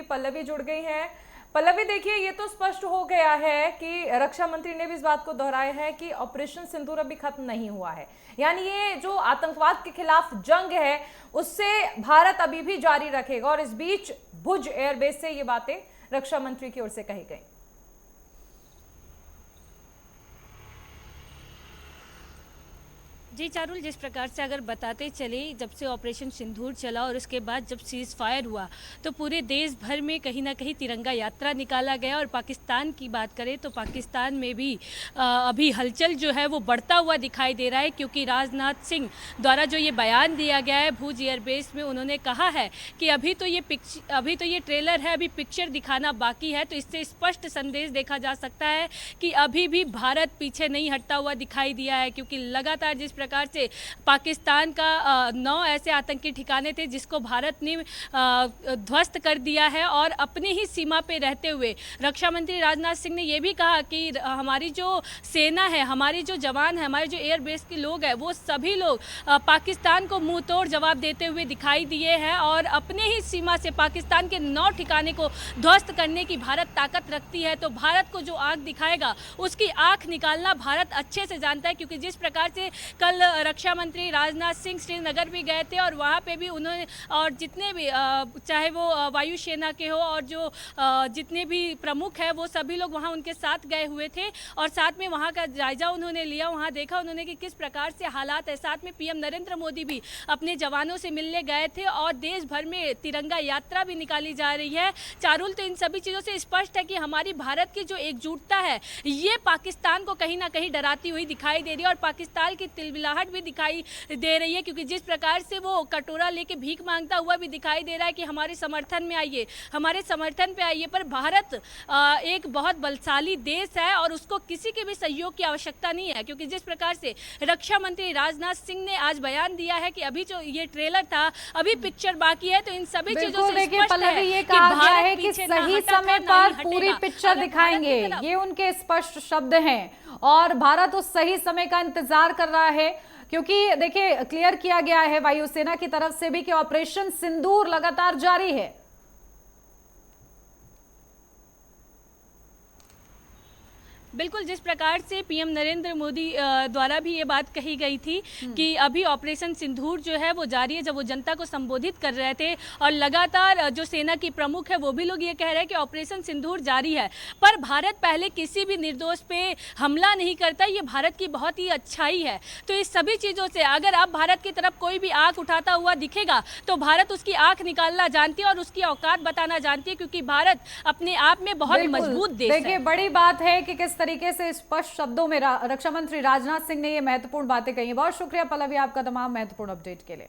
पल्लवी जुड़ गई हैं। पल्लवी, देखिए, ये तो स्पष्ट हो गया है कि रक्षा मंत्री ने भी इस बात को दोहराया है कि ऑपरेशन सिंदूर अभी खत्म नहीं हुआ है। यानी ये जो आतंकवाद के खिलाफ जंग है उससे भारत अभी भी जारी रखेगा। और इस बीच भुज एयरबेस से ये बातें रक्षा मंत्री की ओर से कही गई। जी चारुल, जिस प्रकार से अगर बताते चले, जब से ऑपरेशन सिंदूर चला और उसके बाद जब सीज फायर हुआ तो पूरे देश भर में कहीं ना कहीं तिरंगा यात्रा निकाला गया। और पाकिस्तान की बात करें तो पाकिस्तान में भी अभी हलचल जो है वो बढ़ता हुआ दिखाई दे रहा है, क्योंकि राजनाथ सिंह द्वारा जो ये बयान दिया गया है भुज एयरबेस में, उन्होंने कहा है कि अभी तो ये ट्रेलर है, अभी पिक्चर दिखाना बाकी है। तो इससे स्पष्ट संदेश देखा जा सकता है कि अभी भी भारत पीछे नहीं हटता हुआ दिखाई दिया है, क्योंकि लगातार जिस प्रकार से पाकिस्तान का 9 ऐसे आतंकी ठिकाने थे जिसको भारत ने ध्वस्त कर दिया है। और अपनी ही सीमा पे रहते हुए रक्षा मंत्री राजनाथ सिंह ने यह भी कहा कि हमारी जो सेना है, हमारी जो जवान है, हमारे जो एयरबेस के लोग हैं, वो सभी लोग पाकिस्तान को मुंह तोड़ जवाब देते हुए दिखाई दिए हैं। और अपने ही सीमा से पाकिस्तान के 9 ठिकाने को ध्वस्त करने की भारत ताकत रखती है। तो भारत को जो आंख दिखाएगा उसकी आंख निकालना भारत अच्छे से जानता है, क्योंकि जिस प्रकार से कल रक्षा मंत्री राजनाथ सिंह श्रीनगर भी गए थे और वहाँ पे भी उन्होंने, और जितने भी चाहे वो वायुसेना के हो और जो जितने भी प्रमुख हैं वो सभी लोग वहाँ उनके साथ गए हुए थे और साथ में वहाँ का जायजा उन्होंने लिया। वहाँ देखा उन्होंने कि किस प्रकार से हालात है। साथ में पीएम नरेंद्र मोदी भी अपने जवानों से मिलने गए थे और देश भर में तिरंगा यात्रा भी निकाली जा रही है। चारुल, तो इन सभी चीज़ों से स्पष्ट है कि हमारी भारत की जो एकजुटता है ये पाकिस्तान को कहीं ना कहीं डराती हुई दिखाई दे रही है और पाकिस्तान की तिलमिलाहट भी दिखाई दे रही है, क्योंकि जिस प्रकार से वो कटोरा लेके भीख मांगता हुआ भी दिखाई दे रहा है कि हमारे समर्थन में आइए, हमारे समर्थन पे आइए। पर भारत एक बहुत बलशाली देश है और उसको किसी के भी सहयोग की आवश्यकता नहीं है, क्योंकि जिस प्रकार से रक्षा मंत्री राजनाथ सिंह ने आज बयान दिया है कि अभी जो ये ट्रेलर था, अभी पिक्चर बाकी है। तो इन सभी चीजों से स्पष्ट है ये कहा गया है कि सही समय पर पूरी पिक्चर दिखाएंगे, ये उनके स्पष्ट शब्द हैं। और भारत उस सही समय का इंतजार कर रहा है, क्योंकि देखिए, क्लियर किया गया है वायुसेना की तरफ से भी कि ऑपरेशन सिंदूर लगातार जारी है। बिल्कुल, जिस प्रकार से पीएम नरेंद्र मोदी द्वारा भी ये बात कही गई थी कि अभी ऑपरेशन सिंदूर जो है वो जारी है, जब वो जनता को संबोधित कर रहे थे। और लगातार जो सेना की प्रमुख है वो भी लोग ये कह रहे हैं कि ऑपरेशन सिंदूर जारी है। पर भारत पहले किसी भी निर्दोष पे हमला नहीं करता, ये भारत की बहुत ही अच्छाई है। तो इस सभी चीज़ों से अगर अब भारत की तरफ कोई भी आंख उठाता हुआ दिखेगा तो भारत उसकी आंख निकालना जानती है और उसकी औकात बताना जानती है, क्योंकि भारत अपने आप में बहुत मजबूत देश है। देखिए, बड़ी बात है कि किस तरीके से स्पष्ट शब्दों में रक्षा मंत्री राजनाथ सिंह ने ये महत्वपूर्ण बातें कही। बहुत शुक्रिया पल्लवी आपका तमाम महत्वपूर्ण अपडेट के लिए।